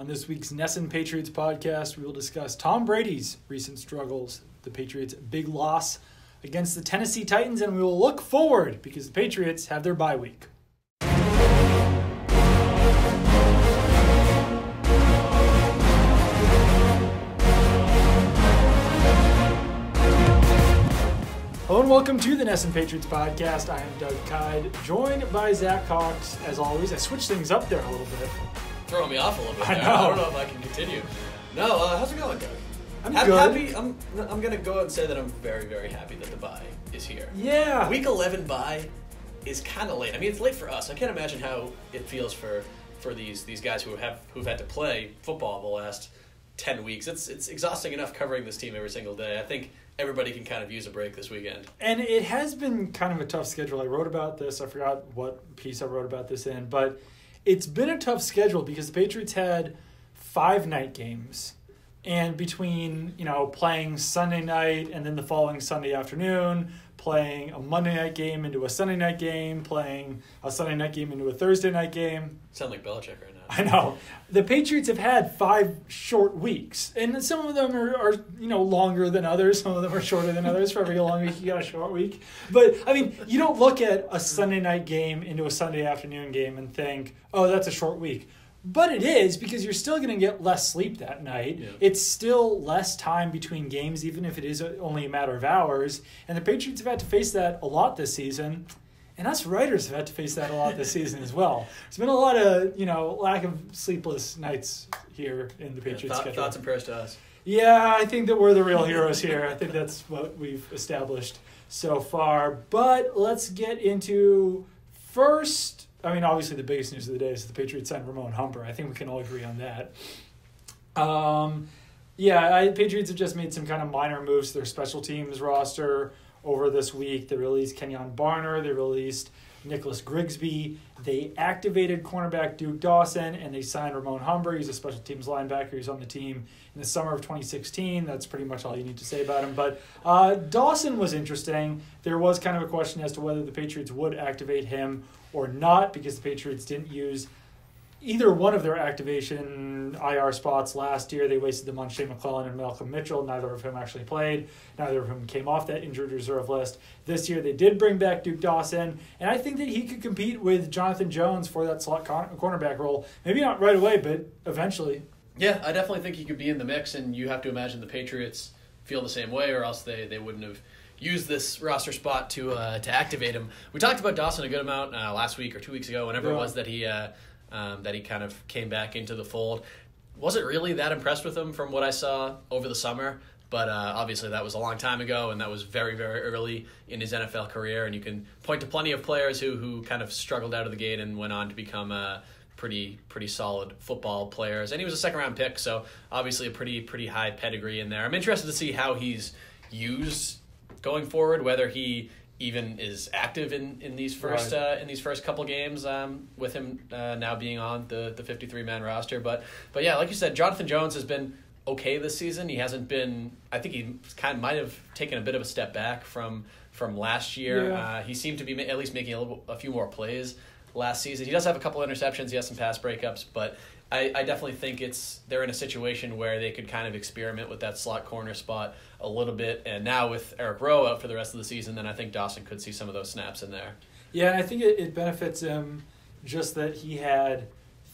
On this week's NESN Patriots podcast, we will discuss Tom Brady's recent struggles, the Patriots' big loss against the Tennessee Titans, and we will look forward because the Patriots have their bye week. Hello and welcome to the NESN Patriots podcast. I am Doug Kide, joined by Zach Cox. As always, I switched things up there a little bit. Throwing me off a little bit. I there. know. I don't know if I can continue. No, how's it going, Doug? I'm good. good. I'm gonna go out and say that I'm very, very happy that the bye is here. Yeah. Week 11 bye is kind of late. I mean, it's late for us. I can't imagine how it feels for these guys who've had to play football the last 10 weeks. It's exhausting enough covering this team every single day. I think everybody can kind of use a break this weekend. And it has been kind of a tough schedule. I wrote about this. I forgot what piece I wrote about this in, but it's been a tough schedule because the Patriots had 5 night games. And between, playing Sunday night and then the following Sunday afternoon, playing a Monday night game into a Sunday night game, playing a Sunday night game into a Thursday night game. Sound like Belichick right now. I know. The Patriots have had 5 short weeks. And some of them are longer than others. Some of them are shorter than others. For every long week, you got a short week. But, you don't look at a Sunday night game into a Sunday afternoon game and think, oh, that's a short week. But it is, because you're still going to get less sleep that night. Yeah. It's still less time between games, even if it is only a matter of hours. And the Patriots have had to face that a lot this season. And us writers have had to face that a lot this season as well. There's been a lot of, lack of sleepless nights here in the Patriots schedule. Thoughts and prayers to us. Yeah, I think that we're the real heroes here. I think that's what we've established so far. But let's get into first... obviously the biggest news of the day is the Patriots signed Ramon Humber. I think we can all agree on that. Patriots have just made some kind of minor moves to their special teams roster over this week. They released Kenyon Barner. They released Nicholas Grigsby. They activated cornerback Duke Dawson, and they signed Ramon Humber. He's a special teams linebacker. He was on the team in the summer of 2016. That's pretty much all you need to say about him. But Dawson was interesting. There was kind of a question as to whether the Patriots would activate him or not, because the Patriots didn't use either one of their activation IR spots last year. They wasted them on Shea McClellan and Malcolm Mitchell. Neither of whom actually played. Neither of whom came off that injured reserve list. This year they did bring back Duke Dawson, and I think that he could compete with Jonathan Jones for that slot cornerback role. Maybe not right away, but eventually. Yeah, I definitely think he could be in the mix, and you have to imagine the Patriots feel the same way, or else they wouldn't have used this roster spot to activate him. We talked about Dawson a good amount last week or 2 weeks ago, whenever it was that he kind of came back into the fold. Wasn't really that impressed with him from what I saw over the summer, but obviously that was a long time ago, and that was very, very early in his NFL career, and you can point to plenty of players who kind of struggled out of the gate and went on to become pretty solid football players. And he was a second-round pick, so obviously a pretty high pedigree in there. I'm interested to see how he's used going forward, whether he even is active in these first couple games with him now being on the 53-man roster. But yeah, like you said, Jonathan Jones has been okay this season. He hasn't been. I think he kind of might have taken a bit of a step back from last year. Yeah. He seemed to be at least making a few more plays last season. He does have a couple interceptions. He has some pass breakups, but I definitely think they're in a situation where they could kind of experiment with that slot corner spot a little bit. And now with Eric Rowe out for the rest of the season, then I think Dawson could see some of those snaps in there. Yeah, and I think it benefits him just that he had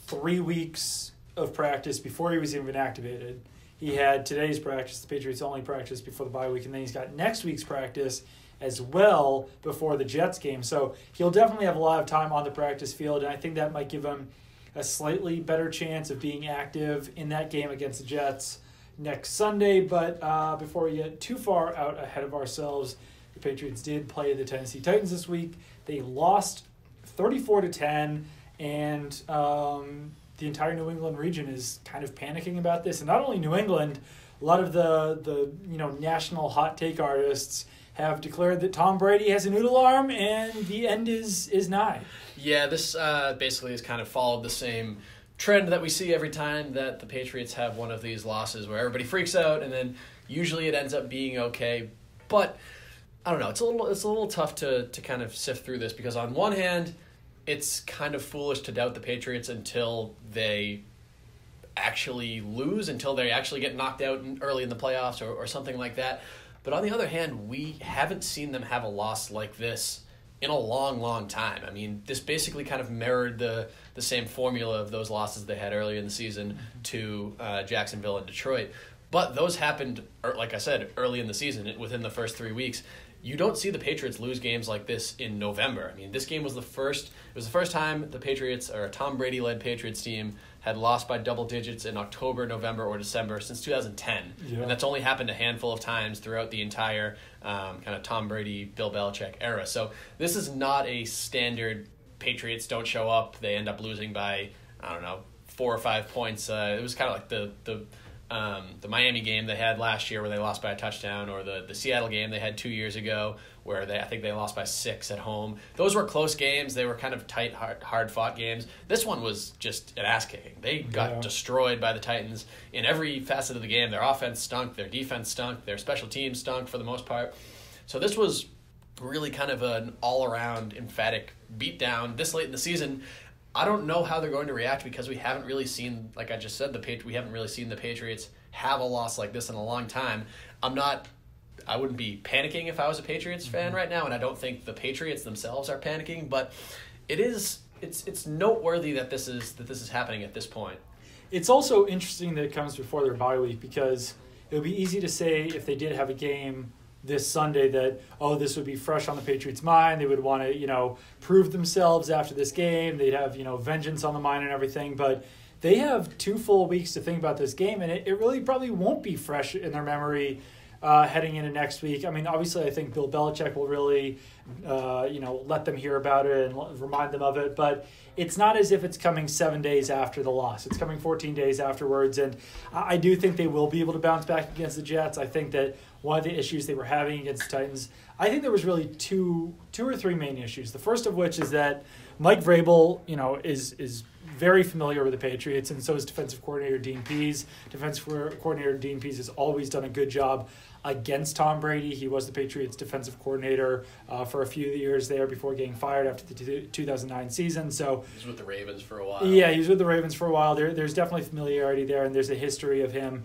3 weeks of practice before he was even activated. He had today's practice, the Patriots' only practice before the bye week, and then he's got next week's practice as well before the Jets game. So he'll definitely have a lot of time on the practice field, and I think that might give him a slightly better chance of being active in that game against the Jets next Sunday. But before we get too far out ahead of ourselves, the Patriots did play the Tennessee Titans this week. They lost 34-10, and the entire New England region is kind of panicking about this. And not only New England, a lot of the national hot take artists have declared that Tom Brady has a noodle arm and the end is nigh. Yeah, this basically has kind of followed the same trend that we see every time that the Patriots have one of these losses where everybody freaks out, and then usually it ends up being okay. But I don't know, it's a little tough to kind of sift through this, because on one hand, it's kind of foolish to doubt the Patriots until they actually lose until they actually get knocked out early in the playoffs or something like that. But on the other hand, we haven't seen them have a loss like this in a long, long time. I mean, this basically kind of mirrored the same formula of those losses they had earlier in the season to Jacksonville and Detroit. But those happened, like I said, early in the season, within the first 3 weeks. You don't see the Patriots lose games like this in November. I mean, this game was the first time the Patriots, or a Tom Brady-led Patriots team, had lost by double digits in October, November, or December since 2010. Yeah. And that's only happened a handful of times throughout the entire kind of Tom Brady, Bill Belichick era. So this is not a standard Patriots don't show up, they end up losing by, 4 or 5 points. It was kind of like the Miami game they had last year where they lost by a touchdown, or the Seattle game they had 2 years ago where I think they lost by 6 at home. Those were close games. They were kind of tight, hard-fought games. This one was just an ass-kicking. They got destroyed by the Titans in every facet of the game. Their offense stunk. Their defense stunk. Their special teams stunk for the most part. So this was really kind of an all-around emphatic beatdown this late in the season. I don't know how they're going to react because we haven't really seen, like I just said, we haven't really seen the Patriots have a loss like this in a long time. I wouldn't be panicking if I was a Patriots fan right now, and I don't think the Patriots themselves are panicking, but it's noteworthy that this is happening at this point. It's also interesting that it comes before their bye week, because it would be easy to say if they did have a game this Sunday that, this would be fresh on the Patriots' mind. They would want to, prove themselves after this game. They'd have, vengeance on the mind and everything. But they have 2 full weeks to think about this game, and it really probably won't be fresh in their memory heading into next week. I mean, obviously, I think Bill Belichick will really, let them hear about it and remind them of it. But it's not as if it's coming 7 days after the loss. It's coming 14 days afterwards. And I do think they will be able to bounce back against the Jets. I think that one of the issues they were having against the Titans, I think there was really two or three main issues. The first of which is that Mike Vrabel, is very familiar with the Patriots, and so is defensive coordinator Dean Pease. Defensive coordinator Dean Pease has always done a good job against Tom Brady. He was the Patriots defensive coordinator for a few years there before getting fired after the 2009 season. So he was with the Ravens for a while. Yeah, he was with the Ravens for a while. There's definitely familiarity there, and there's a history of him,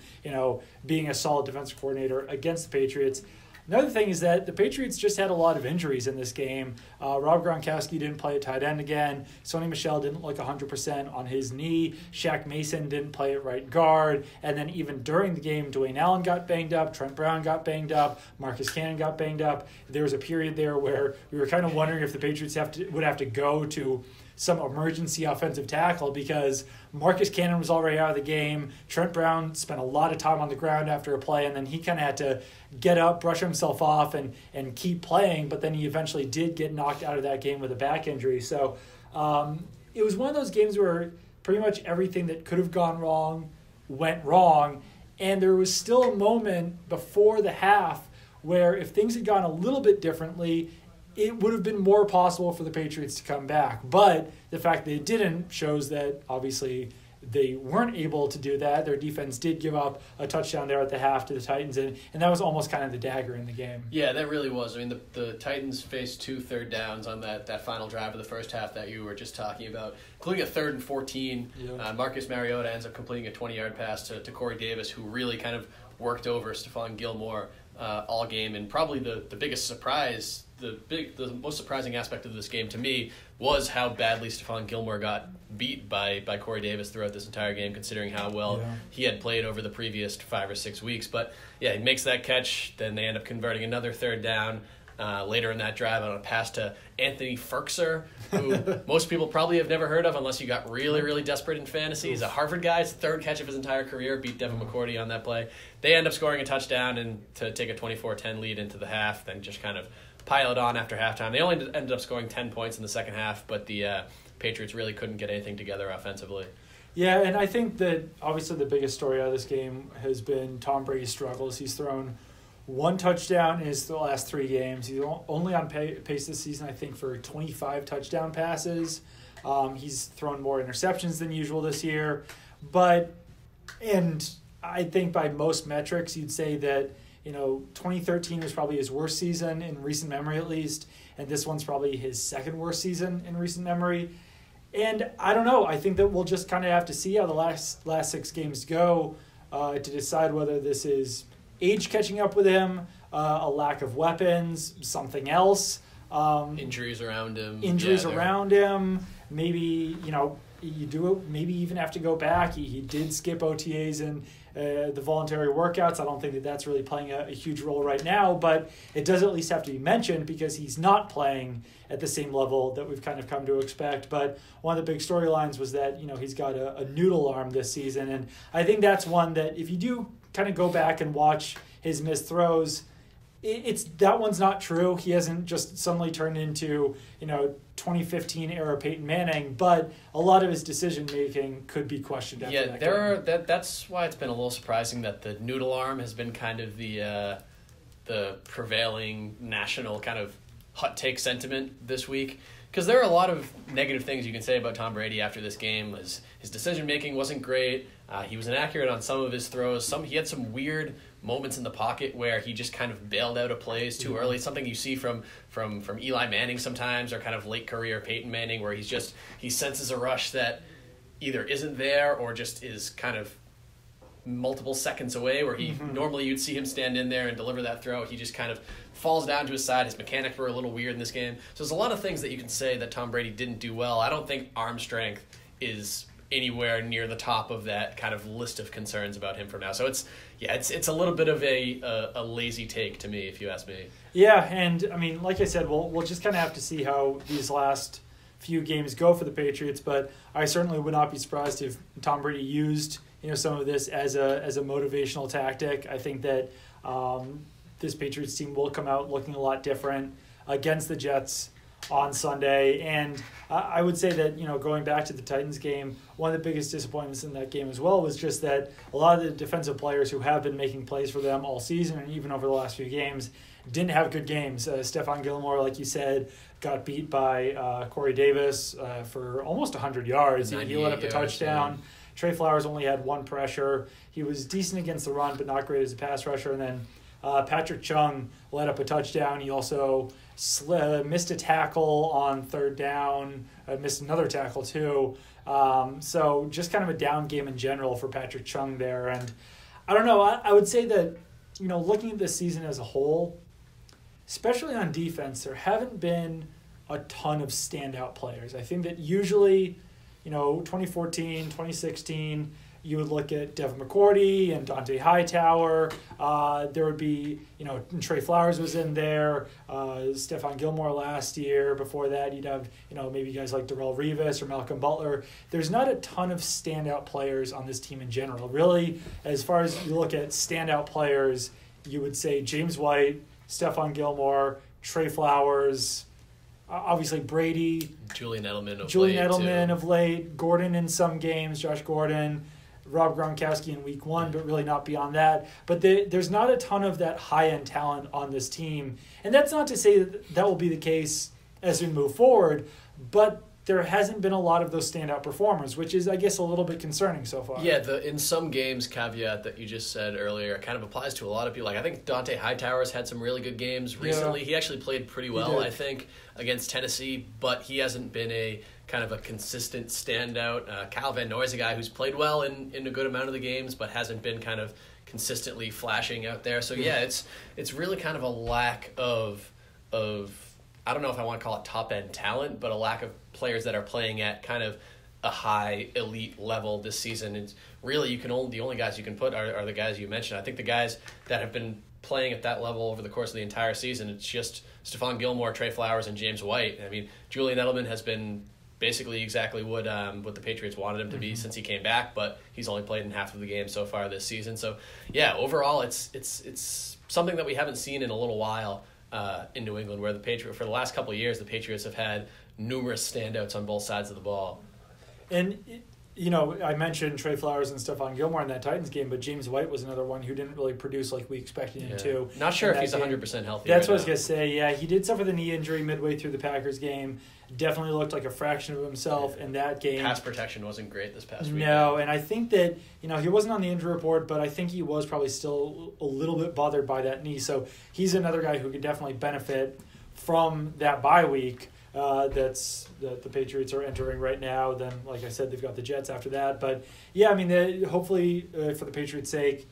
being a solid defensive coordinator against the Patriots. Another thing is that the Patriots just had a lot of injuries in this game. Rob Gronkowski didn't play at tight end again. Sony Michel didn't look 100% on his knee. Shaq Mason didn't play at right guard. And then even during the game, Dwayne Allen got banged up. Trent Brown got banged up. Marcus Cannon got banged up. There was a period there where we were kind of wondering if the Patriots would have to go to some emergency offensive tackle because Marcus Cannon was already out of the game. Trent Brown spent a lot of time on the ground after a play, and then he kind of had to get up, brush himself off, and keep playing, but then he eventually did get knocked out of that game with a back injury. So it was one of those games where pretty much everything that could have gone wrong went wrong, and there was still a moment before the half where if things had gone a little bit differently, it would have been more possible for the Patriots to come back. But the fact they didn't shows that obviously they weren't able to do that. Their defense did give up a touchdown there at the half to the Titans, and that was almost kind of the dagger in the game. Yeah, that really was. I mean, the Titans faced 2 third downs on that final drive of the first half that you were just talking about, including a 3rd and 14. Yeah. Marcus Mariota ends up completing a 20-yard pass to Corey Davis, who really kind of worked over Stephon Gilmore all game. And probably the biggest surprise, the most surprising aspect of this game to me was how badly Stephon Gilmore got beat by Corey Davis throughout this entire game, considering how well he had played over the previous 5 or 6 weeks. But yeah, he makes that catch. Then they end up converting another 3rd down later in that drive on a pass to Anthony Ferkser, who most people probably have never heard of unless you got really, really desperate in fantasy. He's a Harvard guy. His 3rd catch of his entire career, beat Devin McCourty on that play. They end up scoring a touchdown and to take a 24-10 lead into the half, then just kind of pile it on after halftime. They only ended up scoring 10 points in the second half, but the Patriots really couldn't get anything together offensively. Yeah, and I think that obviously the biggest story out of this game has been Tom Brady's struggles. He's thrown 1 touchdown in his last 3 games. He's only on pace this season, I think, for 25 touchdown passes. He's thrown more interceptions than usual this year. And I think by most metrics, you'd say that 2013 was probably his worst season in recent memory, at least, and this one's probably his 2nd worst season in recent memory. And I don't know. I think that we'll just kind of have to see how the last 6 games go to decide whether this is age catching up with him, a lack of weapons, something else. Injuries around him. Maybe, you do it, maybe even have to go back. He did skip OTAs and the voluntary workouts. I don't think that that's really playing a huge role right now, but it does at least have to be mentioned because he's not playing at the same level that we've kind of come to expect. But one of the big storylines was that, he's got a noodle arm this season. And I think that's one that if you do kind of go back and watch his missed throws, it's that one's not true. He hasn't just suddenly turned into, 2015 era Peyton Manning, but a lot of his decision making could be questioned after that game. That's why it's been a little surprising that the noodle arm has been kind of the prevailing national kind of hot take sentiment this week. Because there are a lot of negative things you can say about Tom Brady after this game. His decision making wasn't great. He was inaccurate on some of his throws. He had some weird moments in the pocket where he just kind of bailed out of plays too early. Something you see from Eli Manning sometimes, or kind of late career Peyton Manning, where he senses a rush that either isn't there or just is kind of multiple seconds away, where he normally you'd see him stand in there and deliver that throw. He just kind of falls down to his side. His mechanics were a little weird in this game. So there's a lot of things that you can say that Tom Brady didn't do well. I don't think arm strength is anywhere near the top of that kind of list of concerns about him from now. So it's a little bit of a lazy take to me, if you ask me. Yeah, and I mean, like I said, we'll just kind of have to see how these last few games go for the Patriots, but I certainly would not be surprised if Tom Brady used some of this as a motivational tactic. I think that this Patriots team will come out looking a lot different against the Jets on Sunday. And I would say that, going back to the Titans game, one of the biggest disappointments in that game as well was just that a lot of the defensive players who have been making plays for them all season and even over the last few games didn't have good games. Stephon Gilmore, like you said, got beat by Corey Davis for almost 100 yards. He let up a touchdown. Yeah. Trey Flowers only had 1 pressure. He was decent against the run, but not great as a pass rusher. And then Patrick Chung let up a touchdown. He also missed a tackle on 3rd down, missed another tackle too. So just kind of a down game in general for Patrick Chung there. And I don't know, I would say that, looking at this season as a whole, especially on defense, there haven't been a ton of standout players. I think that usually, 2014, 2016, you would look at Devin McCourty and Dante Hightower. There would be, Trey Flowers was in there. Stephon Gilmore last year. Before that, you'd have, maybe guys like Darrelle Revis or Malcolm Butler. There's not a ton of standout players on this team in general. Really, as far as you look at standout players, you would say James White, Stephon Gilmore, Trey Flowers, obviously Brady. Julian Edelman of late. Gordon in some games, Josh Gordon. Rob Gronkowski in week 1, but really not beyond that. But there's not a ton of that high-end talent on this team. And that's not to say that will be the case as we move forward, but there hasn't been a lot of those standout performers, which is, I guess, a little bit concerning so far. Yeah, in some games caveat that you just said earlier kind of applies to a lot of people. Like, I think Dante Hightower's had some really good games recently. Yeah. He actually played pretty well, I think, against Tennessee, but he hasn't been a kind of a consistent standout. Kyle Van Noy's a guy who's played well in a good amount of the games, but hasn't been kind of consistently flashing out there. So yeah, it's really kind of a lack of I don't know if I want to call it top end talent, but a lack of players that are playing at kind of a high elite level this season. It's really the only guys you can put are the guys you mentioned. I think the guys that have been playing at that level over the course of the entire season, it's just Stephon Gilmore, Trey Flowers, and James White. I mean, Julian Edelman has been basically exactly what the Patriots wanted him to be since he came back, but he's only played in half of the game so far this season. So yeah, overall it's something that we haven't seen in a little while in New England, where for the last couple of years, the Patriots have had numerous standouts on both sides of the ball. And I mentioned Trey Flowers and Stephon Gilmore in that Titans game, but James White was another one who didn't really produce like we expected him to. Not sure if he's 100% healthy. That's what I was going to say. Yeah, he did suffer the knee injury midway through the Packers game. Definitely looked like a fraction of himself in that game. Pass protection wasn't great this past week. No, and I think that, he wasn't on the injury report, but I think he was probably still a little bit bothered by that knee. So he's another guy who could definitely benefit from that bye week. that the Patriots are entering right now. Then, like I said, they've got the Jets after that. But yeah, I mean, hopefully for the Patriots' sake,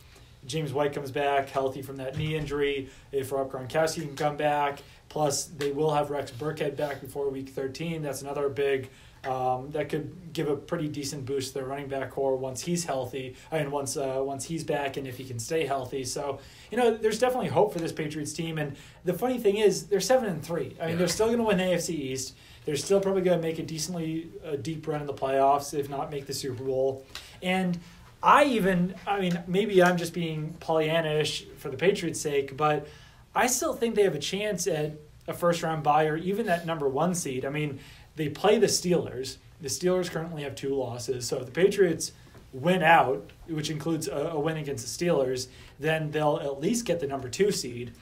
James White comes back healthy from that knee injury. If Rob Gronkowski can come back, plus they will have Rex Burkhead back before Week 13. That's another big. That could give a pretty decent boost to their running back core once he's healthy. Once he's back and if he can stay healthy. So, there's definitely hope for this Patriots team. And the funny thing is, they're 7-3. I mean, they're still going to win the AFC East. They're still probably going to make a deep run in the playoffs, if not make the Super Bowl. And maybe I'm just being Pollyanna-ish for the Patriots' sake, but I still think they have a chance at a first-round bye or even that number 1 seed. I mean, they play the Steelers. The Steelers currently have 2 losses. So if the Patriots win out, which includes a win against the Steelers, then they'll at least get the number 2 seed.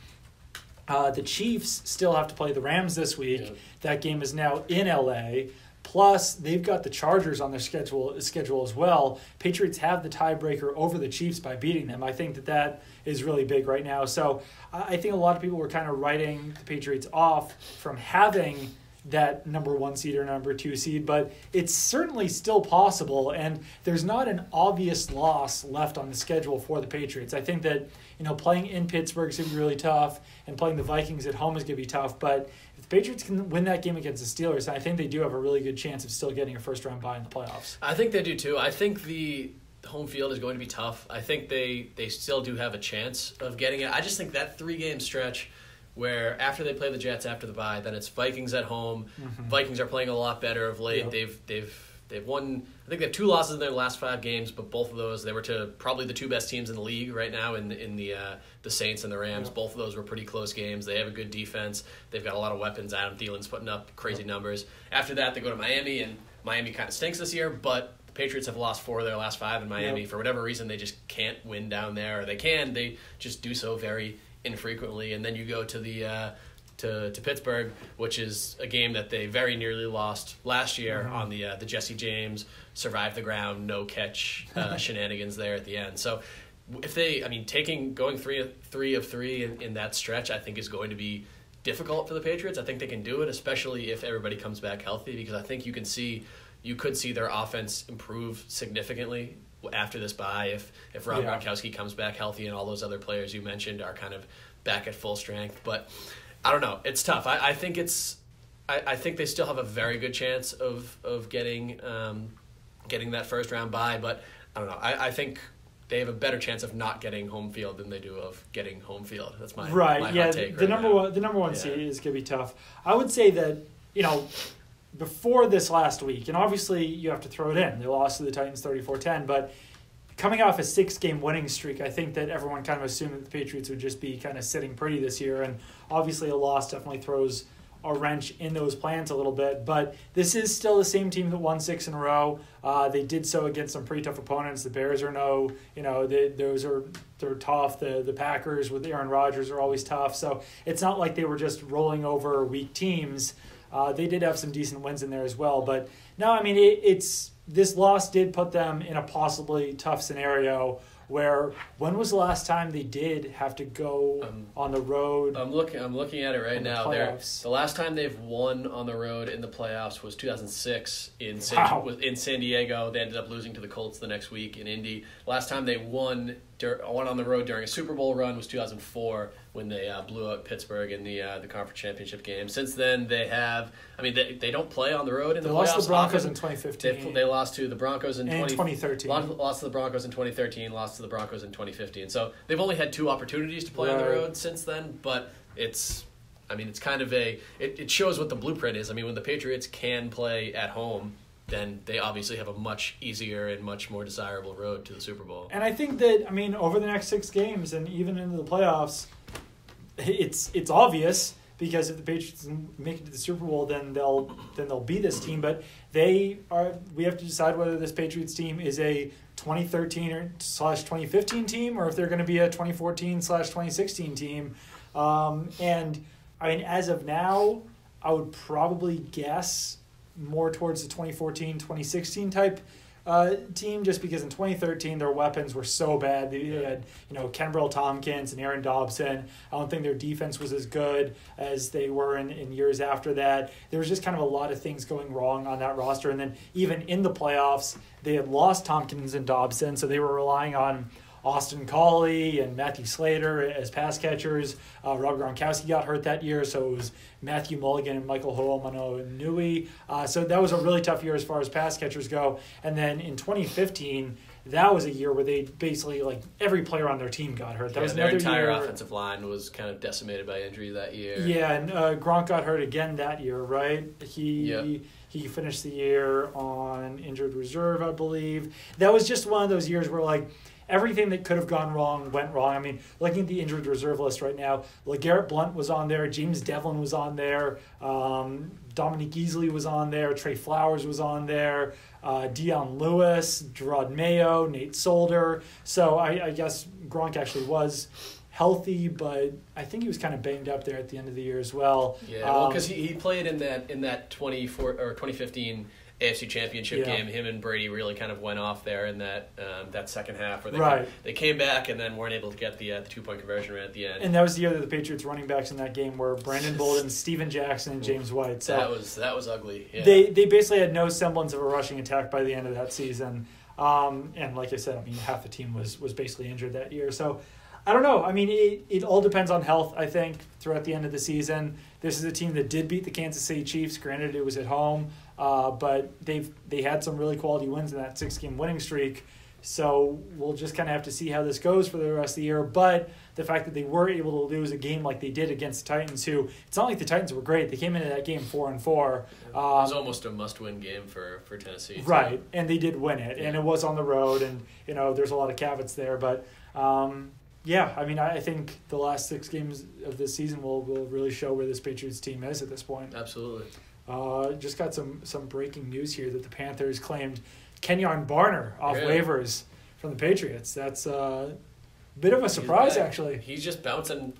The Chiefs still have to play the Rams this week. Yeah. That game is now in LA. Plus, they've got the Chargers on their schedule as well. Patriots have the tiebreaker over the Chiefs by beating them. I think that is really big right now. So I think a lot of people were kind of writing the Patriots off from having that number 1 seed or number 2 seed, but it's certainly still possible, and there's not an obvious loss left on the schedule for the Patriots. I think that playing in Pittsburgh is going to be really tough, and playing the Vikings at home is going to be tough, but if the Patriots can win that game against the Steelers, I think they do have a really good chance of still getting a first-round bye in the playoffs. I think they do too. I think the home field is going to be tough. I think they still do have a chance of getting it. I just think that 3-game stretch where after they play the Jets after the bye, then it's Vikings at home. Mm-hmm. Vikings are playing a lot better of late. Yep. They've won. I think they have 2 losses in their last 5 games, but both of those they were to probably the 2 best teams in the league right now in the Saints and the Rams. Yep. Both of those were pretty close games. They have a good defense. They've got a lot of weapons. Adam Thielen's putting up crazy numbers. After that, they go to Miami, and Miami kind of stinks this year, but the Patriots have lost 4 of their last 5 in Miami. Yep. For whatever reason, they just can't win down there. Or they just do so very infrequently, and then you go to the to Pittsburgh, which is a game that they very nearly lost last year on the Jesse James survive the ground no catch shenanigans there at the end. So if going 3 of 3 in that stretch, I think is going to be difficult for the Patriots. I think they can do it, especially if everybody comes back healthy, because I think you could see their offense improve significantly after this bye if Rob Gronkowski comes back healthy and all those other players you mentioned are kind of back at full strength. But I don't know. It's tough. I think they still have a very good chance of getting that first round bye, but I don't know. I think they have a better chance of not getting home field than they do of getting home field. That's my hot take. The number one seed is gonna be tough. I would say that before this last week, and obviously you have to throw it in. They lost to the Titans 34-10, but coming off a 6-game winning streak, I think that everyone kind of assumed that the Patriots would just be kind of sitting pretty this year, and obviously a loss definitely throws a wrench in those plans a little bit. But this is still the same team that won 6 in a row. They did so against some pretty tough opponents. The Bears are they're tough. The Packers with Aaron Rodgers are always tough. So it's not like they were just rolling over weak teams. They did have some decent wins in there as well. But no, I mean, this loss did put them in a possibly tough scenario where when was the last time they did have to go on the road? I'm looking at it right now. The last time they've won on the road in the playoffs was 2006 in San Diego. They ended up losing to the Colts the next week in Indy. Last time they won on the road during a Super Bowl run was 2004 when they blew out Pittsburgh in the conference championship game. Since then, they don't play on the road in the playoffs. They lost to the Broncos in 2015. They lost to the Broncos in 2013. Lost to the Broncos in 2013. Lost to the Broncos in 2015. So they've only had 2 opportunities to play on the road since then. But it's kind of it shows what the blueprint is. I mean, when the Patriots can play at home, then they obviously have a much easier and much more desirable road to the Super Bowl. And I think that, over the next 6 games and even into the playoffs, it's obvious, because if the Patriots make it to the Super Bowl, then they'll be this team. But we have to decide whether this Patriots team is a 2013/2015 team, or if they're going to be a 2014/2016 team. As of now, I would probably guess more towards the 2014-2016 type team just because in 2013 their weapons were so bad. They had Kenbrell Tompkins and Aaron Dobson. I don't think their defense was as good as they were in years after that. There was just kind of a lot of things going wrong on that roster. And then even in the playoffs, they had lost Tompkins and Dobson, so they were relying on Austin Collie and Matthew Slater as pass catchers. Rob Gronkowski got hurt that year, so it was Matthew Mulligan and Michael Ho'omana-Nui. So that was a really tough year as far as pass catchers go. And then in 2015, that was a year where they basically, every player on their team got hurt. That was their another entire year. Offensive line was kind of decimated by injury that year. Yeah, and Gronk got hurt again that year, right? He finished the year on injured reserve, I believe. That was just one of those years where, everything that could have gone wrong went wrong. I mean, looking at the injured reserve list right now, LeGarrette Blount was on there, James Devlin was on there, Dominique Easley was on there, Trey Flowers was on there, Deion Lewis, Gerard Mayo, Nate Solder. So I guess Gronk actually was healthy, but I think he was kind of banged up there at the end of the year as well. Yeah, because he played in that 2015 AFC Championship game. Him and Brady really kind of went off there in that second half where they came back and then weren't able to get the 2-point conversion right at the end. And that was the year that the Patriots running backs in that game were Brandon Bolden, Steven Jackson, and James White. So that was ugly. Yeah. They basically had no semblance of a rushing attack by the end of that season. And like I said, half the team was basically injured that year. So I don't know. It all depends on health, I think, throughout the end of the season. This is a team that did beat the Kansas City Chiefs. Granted, it was at home, but they had some really quality wins in that 6-game winning streak. So we'll just kind of have to see how this goes for the rest of the year. But the fact that they were able to lose a game like they did against the Titans, who it's not like the Titans were great. They came into that game 4-4. It was almost a must-win game for Tennessee. Right, and they did win it, and it was on the road, and there's a lot of caveats there, but. I think the last 6 games of this season will really show where this Patriots team is at this point. Absolutely. Just got some breaking news here that the Panthers claimed Kenyon Barner off waivers from the Patriots. That's a bit of a surprise, actually. He's just bouncing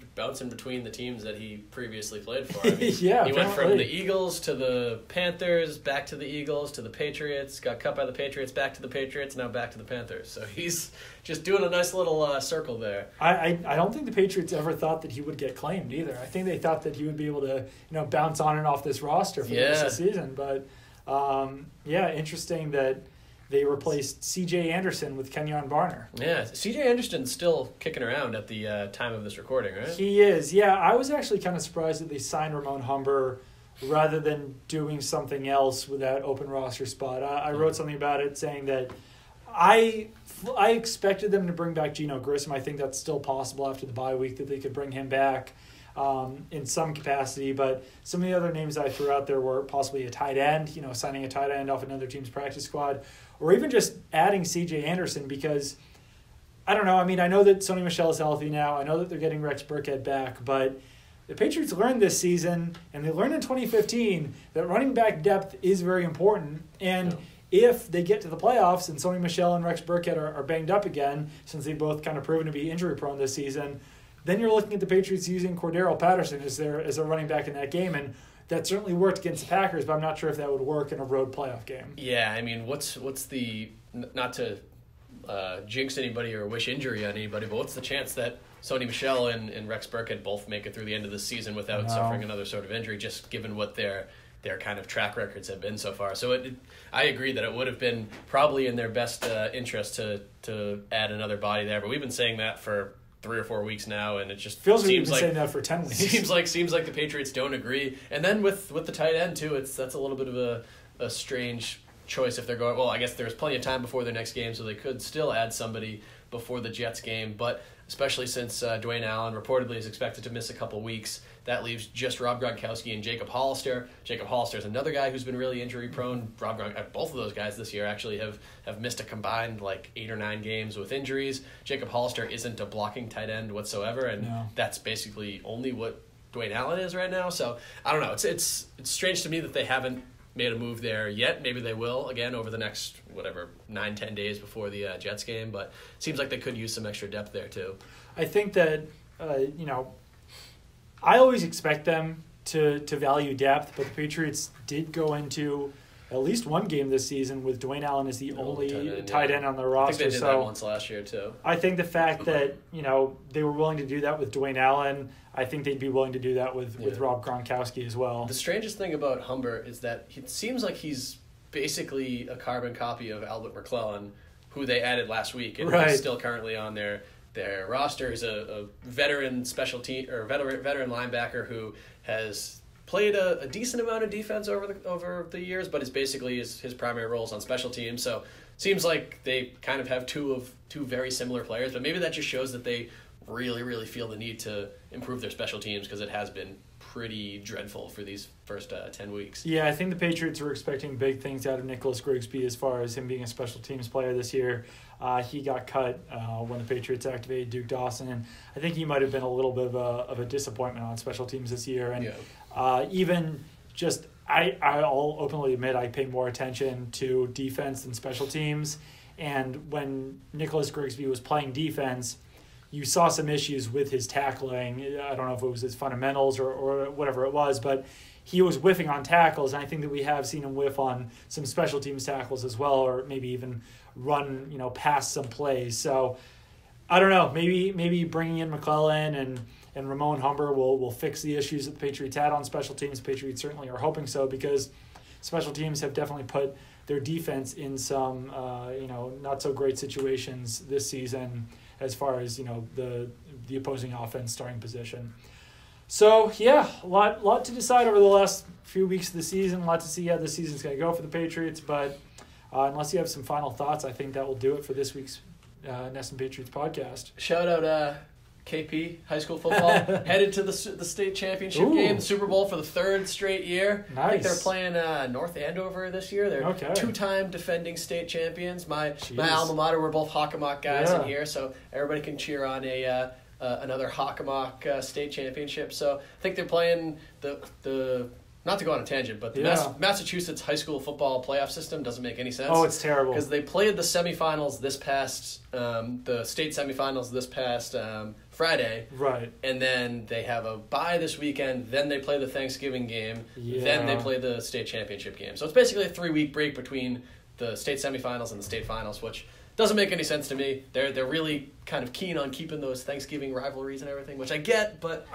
between the teams that he previously played for. He went from the Eagles to the Panthers, back to the Eagles, to the Patriots, got cut by the Patriots, back to the Patriots, now back to the Panthers. So he's just doing a nice little circle there. I don't think the Patriots ever thought that he would get claimed either. I think they thought that he would be able to bounce on and off this roster for the rest of the season. But interesting that they replaced C.J. Anderson with Kenyon Barner. Yeah, C.J. Anderson's still kicking around at the time of this recording, right? He is, yeah. I was actually kind of surprised that they signed Ramon Humber rather than doing something else with that open roster spot. I wrote something about it saying that I expected them to bring back Geno Grissom. I think that's still possible after the bye week that they could bring him back in some capacity. But some of the other names I threw out there were possibly a tight end, signing a tight end off another team's practice squad, or even just adding C.J. Anderson because, I don't know, I know that Sony Michel is healthy now. I know that they're getting Rex Burkhead back, but the Patriots learned this season, and they learned in 2015, that running back depth is very important. And if they get to the playoffs and Sony Michel and Rex Burkhead are banged up again, since they've both kind of proven to be injury-prone this season, then you're looking at the Patriots using Cordero Patterson as their running back in that game, and that certainly worked against the Packers, but I'm not sure if that would work in a road playoff game. Yeah, what's the, not to jinx anybody or wish injury on anybody, but what's the chance that Sony Michel and Rex Burkhead both make it through the end of the season without suffering another sort of injury, just given what their kind of track records have been so far? So I agree that it would have been probably in their best interest to add another body there, but we've been saying that for 3 or 4 weeks now, and it just feels like we've been saying that for 10 weeks. Seems like the Patriots don't agree. And then with the tight end too, that's a little bit of a strange choice if they're going. Well, I guess there's plenty of time before their next game, so they could still add somebody before the Jets game. But especially since Dwayne Allen reportedly is expected to miss a couple weeks, that leaves just Rob Gronkowski and Jacob Hollister. Jacob Hollister is another guy who's been really injury prone. Both of those guys this year actually have missed a combined 8 or 9 games with injuries. Jacob Hollister isn't a blocking tight end whatsoever, and that's basically only what Dwayne Allen is right now. So I don't know. It's strange to me that they haven't made a move there yet. Maybe they will again over the next 9-10 days before the Jets game, but it seems like they could use some extra depth there too. I think that I always expect them to value depth, but the Patriots did go into at least one game this season with Dwayne Allen as the only tight end on the I roster. think they did that once last year too. I think the fact that they were willing to do that with Dwayne Allen, I think they'd be willing to do that with Rob Gronkowski as well. The strangest thing about Humber is that it seems like he's basically a carbon copy of Albert McClellan, who they added last week, and he's still currently on their roster. He's a veteran veteran linebacker who has played a decent amount of defense over the years, but is basically his primary roles on special teams. So seems like they kind of have two very similar players, but maybe that just shows that they really, really feel the need to improve their special teams, because it has been pretty dreadful for these first 10 weeks. Yeah, I think the Patriots were expecting big things out of Nicholas Grigsby as far as him being a special teams player this year. He got cut when the Patriots activated Duke Dawson, and I think he might have been a little bit of a disappointment on special teams this year. And even just, I'll openly admit I pay more attention to defense than special teams. And when Nicholas Grigsby was playing defense, you saw some issues with his tackling. I don't know if it was his fundamentals or whatever it was, but he was whiffing on tackles, and I think that we have seen him whiff on some special teams tackles as well, or maybe even run past some plays. So I don't know. Maybe bringing in McClellan and Ramon Humber will fix the issues that the Patriots had on special teams. The Patriots certainly are hoping so, because special teams have definitely put their defense in some not so great situations this season, as far as the opposing offense starting position. So yeah, a lot to decide over the last few weeks of the season. A lot to see how the season's going to go for the Patriots. But unless you have some final thoughts, I think that will do it for this week's NESN Patriots podcast. Shout out KP high school football headed to the state championship game, the Super Bowl for the third straight year. Nice. I think they're playing North Andover this year. They're two-time defending state champions. My alma mater, we're both Hockomock guys in here, so everybody can cheer on another Hockomock state championship. So I think they're playing the not to go on a tangent, but the Massachusetts high school football playoff system doesn't make any sense. Oh, it's terrible. Because they played the semifinals the state semifinals this past Friday. Right. And then they have a bye this weekend. Then they play the Thanksgiving game. Yeah. Then they play the state championship game. So it's basically a 3-week break between the state semifinals and the state finals, which doesn't make any sense to me. They're really kind of keen on keeping those Thanksgiving rivalries and everything, which I get, but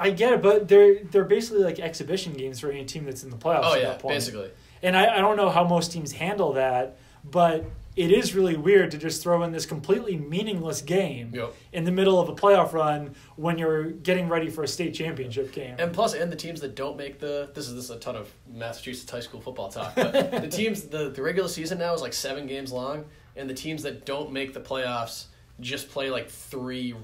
they're basically like exhibition games for any team that's in the playoffs. Oh at yeah, that point. basically. And I don't know how most teams handle that, but it is really weird to just throw in this completely meaningless game in the middle of a playoff run when you're getting ready for a state championship game. And plus, the teams that don't make this is a ton of Massachusetts high school football talk, but the teams, the regular season now is like 7 games long, and the teams that don't make the playoffs just play like 3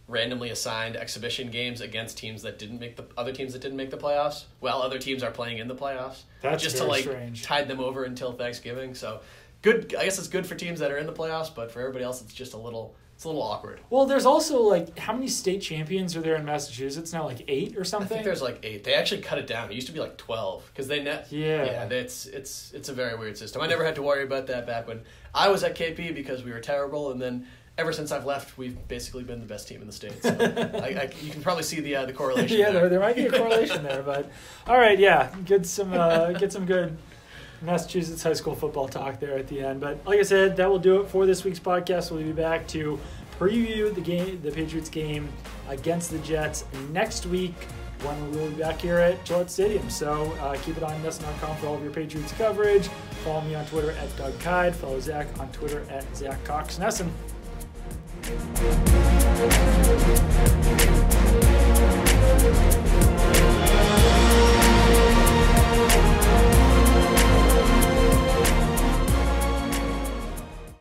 randomly assigned exhibition games against teams that didn't make the playoffs, while other teams are playing in the playoffs. That's just very to strange. Tide them over until Thanksgiving. So good. I guess it's good for teams that are in the playoffs, but for everybody else, it's just a little awkward. Well, there's also how many state champions are there in Massachusetts now? 8 or something? I think there's 8. They actually cut it down. It used to be 12 because they net. Yeah. It's a very weird system. I never had to worry about that back when I was at KP because we were terrible, and then ever since I've left, we've basically been the best team in the state. So you can probably see the correlation. Yeah, there might be a correlation there, but all right, yeah, get some good Massachusetts high school football talk there at the end. But like I said, that will do it for this week's podcast. We'll be back to preview the Patriots game against the Jets next week when we'll be back here at Gillette Stadium. So keep it on NESN.com for all of your Patriots coverage. Follow me on Twitter at Doug Kide. Follow Zach on Twitter at Zach Cox NESN.